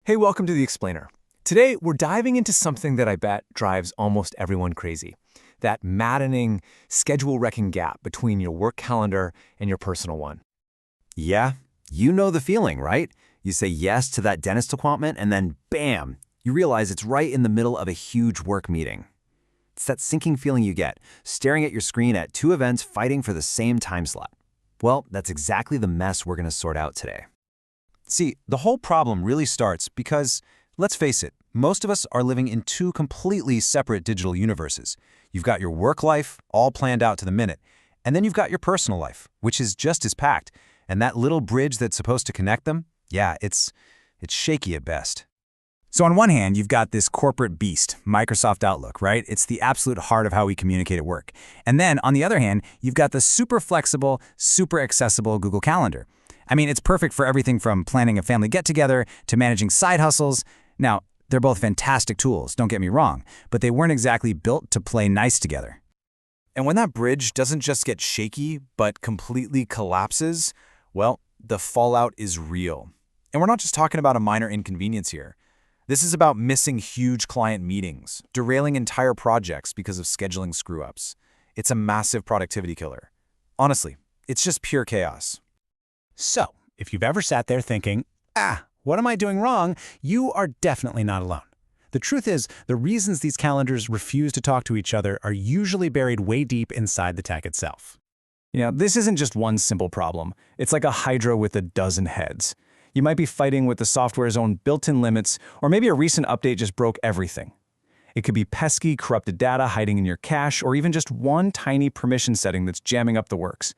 Hey, welcome to The Explainer. Today, we're diving into something that I bet drives almost everyone crazy. That maddening, schedule-wrecking gap between your work calendar and your personal one. Yeah, you know the feeling, right? You say yes to that dentist appointment and then bam, you realize it's right in the middle of a huge work meeting. It's that sinking feeling you get, staring at your screen at two events fighting for the same time slot. Well, that's exactly the mess we're going to sort out today. See, the whole problem really starts because, let's face it, most of us are living in two completely separate digital universes. You've got your work life, all planned out to the minute, and then you've got your personal life, which is just as packed. And that little bridge that's supposed to connect them, yeah, it's shaky at best. So on one hand, you've got this corporate beast, Microsoft Outlook, right? It's the absolute heart of how we communicate at work. And then on the other hand, you've got the super flexible, super accessible Google Calendar. I mean, it's perfect for everything from planning a family get-together to managing side hustles. Now, they're both fantastic tools, don't get me wrong, but they weren't exactly built to play nice together. And when that bridge doesn't just get shaky, but completely collapses, well, the fallout is real. And we're not just talking about a minor inconvenience here. This is about missing huge client meetings, derailing entire projects because of scheduling screw-ups. It's a massive productivity killer. Honestly, it's just pure chaos. So, if you've ever sat there thinking, what am I doing wrong? You are definitely not alone. The truth is, the reasons these calendars refuse to talk to each other are usually buried way deep inside the tech itself. You know, this isn't just one simple problem. It's like a hydra with a dozen heads. You might be fighting with the software's own built-in limits, or maybe a recent update just broke everything. It could be pesky, corrupted data hiding in your cache, or even just one tiny permission setting that's jamming up the works.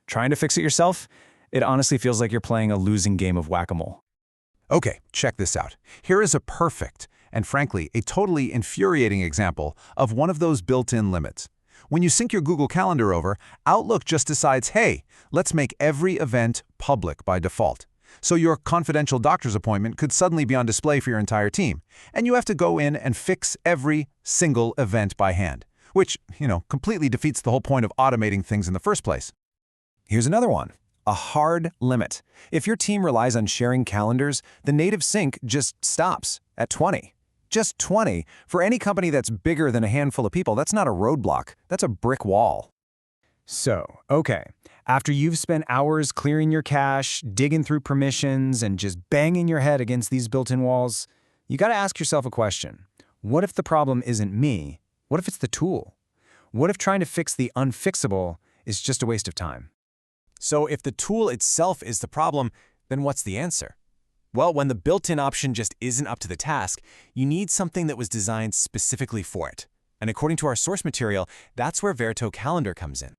Trying to fix it yourself? It honestly feels like you're playing a losing game of whack-a-mole. Okay, check this out. Here is a perfect, and frankly, a totally infuriating example of one of those built-in limits. When you sync your Google Calendar over, Outlook just decides, hey, let's make every event public by default. So your confidential doctor's appointment could suddenly be on display for your entire team, and you have to go in and fix every single event by hand, which, completely defeats the whole point of automating things in the first place. Here's another one. A hard limit. If your team relies on sharing calendars, the native sync just stops at 20. Just 20. For any company that's bigger than a handful of people, that's not a roadblock. That's a brick wall. So, okay. After you've spent hours clearing your cache, digging through permissions, and just banging your head against these built-in walls, you got to ask yourself a question. What if the problem isn't me? What if it's the tool? What if trying to fix the unfixable is just a waste of time? So if the tool itself is the problem, then what's the answer? Well, when the built-in option just isn't up to the task, you need something that was designed specifically for it. And according to our source material, that's where Virto Calendar comes in.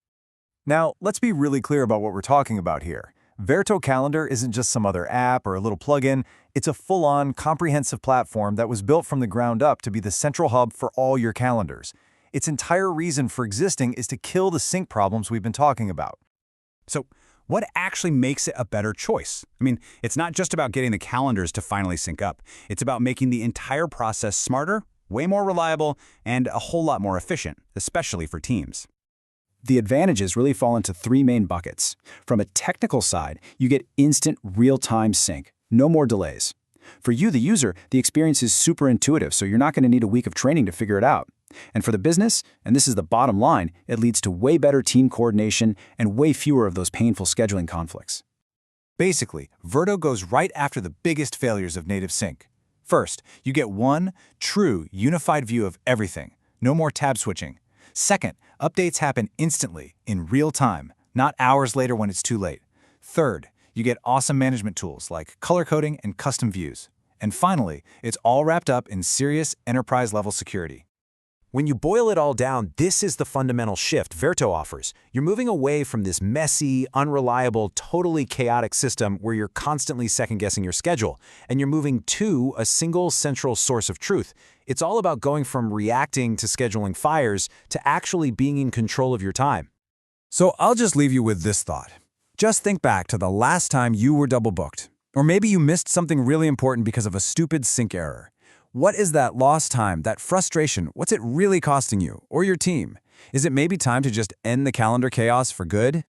Now, let's be really clear about what we're talking about here. Virto Calendar isn't just some other app or a little plugin. It's a full-on, comprehensive platform that was built from the ground up to be the central hub for all your calendars. Its entire reason for existing is to kill the sync problems we've been talking about. So, what actually makes it a better choice? I mean, it's not just about getting the calendars to finally sync up. It's about making the entire process smarter, way more reliable, and a whole lot more efficient, especially for teams. The advantages really fall into three main buckets. From a technical side, you get instant real-time sync, no more delays. For you, the user, the experience is super intuitive, so you're not going to need a week of training to figure it out. And for the business, and this is the bottom line, it leads to way better team coordination and way fewer of those painful scheduling conflicts. Basically, Virto goes right after the biggest failures of native sync. First, you get one true unified view of everything. No more tab switching. Second, updates happen instantly, in real time, not hours later when it's too late. Third, you get awesome management tools like color coding and custom views. And finally, it's all wrapped up in serious enterprise-level security. When you boil it all down, this is the fundamental shift Virto offers. You're moving away from this messy, unreliable, totally chaotic system where you're constantly second-guessing your schedule, and you're moving to a single central source of truth. It's all about going from reacting to scheduling fires to actually being in control of your time. So I'll just leave you with this thought. Just think back to the last time you were double-booked. Or maybe you missed something really important because of a stupid sync error. What is that lost time, that frustration? What's it really costing you or your team? Is it maybe time to just end the calendar chaos for good?